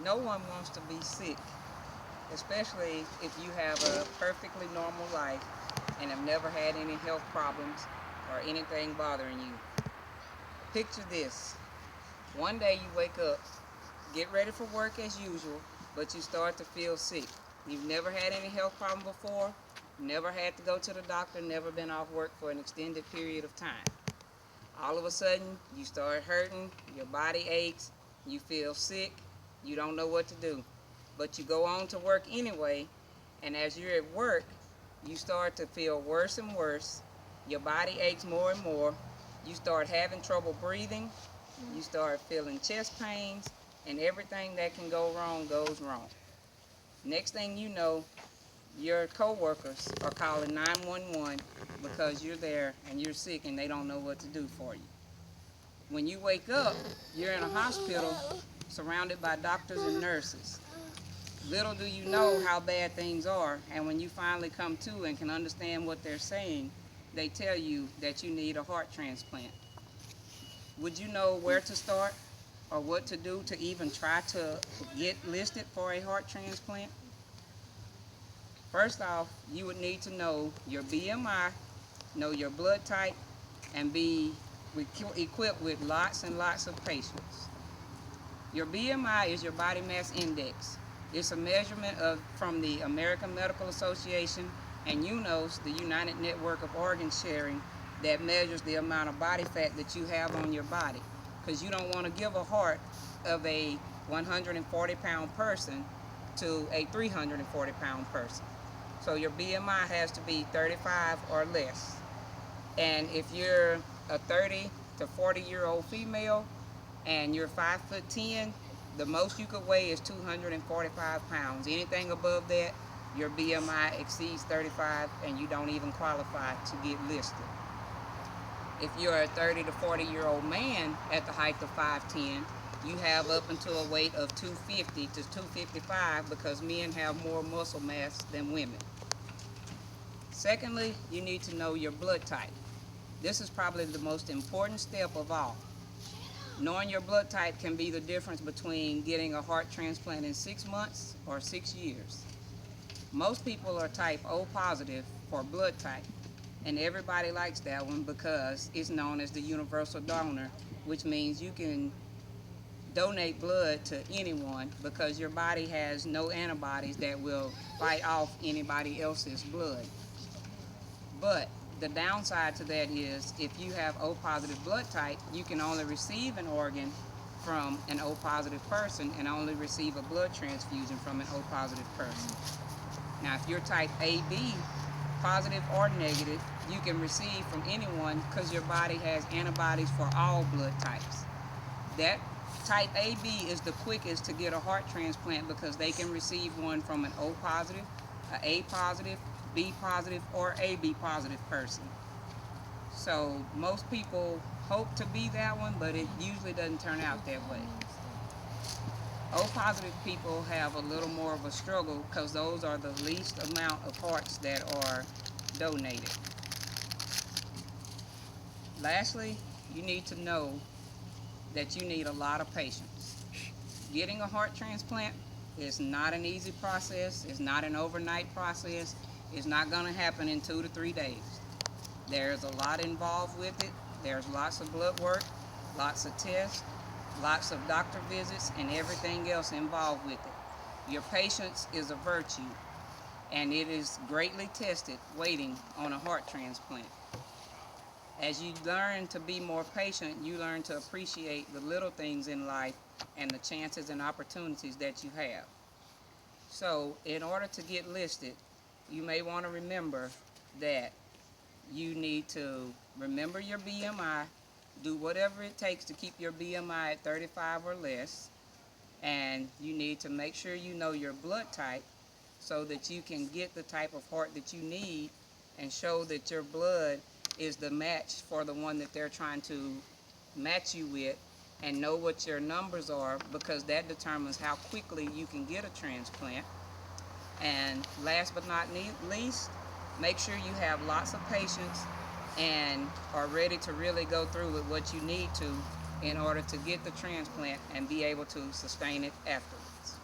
No one wants to be sick, especially if you have a perfectly normal life and have never had any health problems or anything bothering you. Picture this. One day you wake up, get ready for work as usual, but you start to feel sick. You've never had any health problem before, never had to go to the doctor, never been off work for an extended period of time. All of a sudden, you start hurting, your body aches, you feel sick, you don't know what to do. But you go on to work anyway, and as you're at work, you start to feel worse and worse. Your body aches more and more. You start having trouble breathing. You start feeling chest pains, and everything that can go wrong goes wrong. Next thing you know, your coworkers are calling 911 because you're there and you're sick and they don't know what to do for you. When you wake up, you're in a hospital surrounded by doctors and nurses. Little do you know how bad things are, and when you finally come to and can understand what they're saying, they tell you that you need a heart transplant. Would you know where to start or what to do to even try to get listed for a heart transplant? First off, you would need to know your BMI, know your blood type, and be equipped with lots and lots of patience. Your BMI is your body mass index. It's a measurement from the American Medical Association and UNOS, the United Network of Organ Sharing, that measures the amount of body fat that you have on your body. Because you don't want to give a heart of a 140-pound person to a 340-pound person. So your BMI has to be 35 or less. And if you're a 30 to 40-year-old female and you're 5'10", the most you could weigh is 245 pounds. Anything above that, your BMI exceeds 35 and you don't even qualify to get listed. If you're a 30 to 40-year-old man at the height of 5'10", you have up until a weight of 250 to 255 because men have more muscle mass than women. Secondly, you need to know your blood type. This is probably the most important step of all. Knowing your blood type can be the difference between getting a heart transplant in 6 months or 6 years. Most people are type O positive for blood type, and everybody likes that one because it's known as the universal donor, which means you can donate blood to anyone because your body has no antibodies that will fight off anybody else's blood. But the downside to that is if you have O positive blood type, you can only receive an organ from an O positive person and only receive a blood transfusion from an O positive person. Now, if you're type AB, positive or negative, you can receive from anyone because your body has antibodies for all blood types. That type AB is the quickest to get a heart transplant because they can receive one from an O positive, an A positive, B positive, or AB positive person. So most people hope to be that one, but it usually doesn't turn out that way. O positive people have a little more of a struggle because those are the least amount of hearts that are donated. Lastly, you need to know that you need a lot of patience. Getting a heart transplant is not an easy process. It's not an overnight process. It's not going to happen in 2 to 3 days. There's a lot involved with it. There's lots of blood work, lots of tests, lots of doctor visits, and everything else involved with it. Your patience is a virtue, and it is greatly tested waiting on a heart transplant. As you learn to be more patient, you learn to appreciate the little things in life and the chances and opportunities that you have. So, in order to get listed, you may want to remember that you need to remember your BMI, do whatever it takes to keep your BMI at 35 or less, and you need to make sure you know your blood type so that you can get the type of heart that you need and show that your blood is the match for the one that they're trying to match you with, and know what your numbers are because that determines how quickly you can get a transplant. And last but not least, make sure you have lots of patience and are ready to really go through with what you need to in order to get the transplant and be able to sustain it afterwards.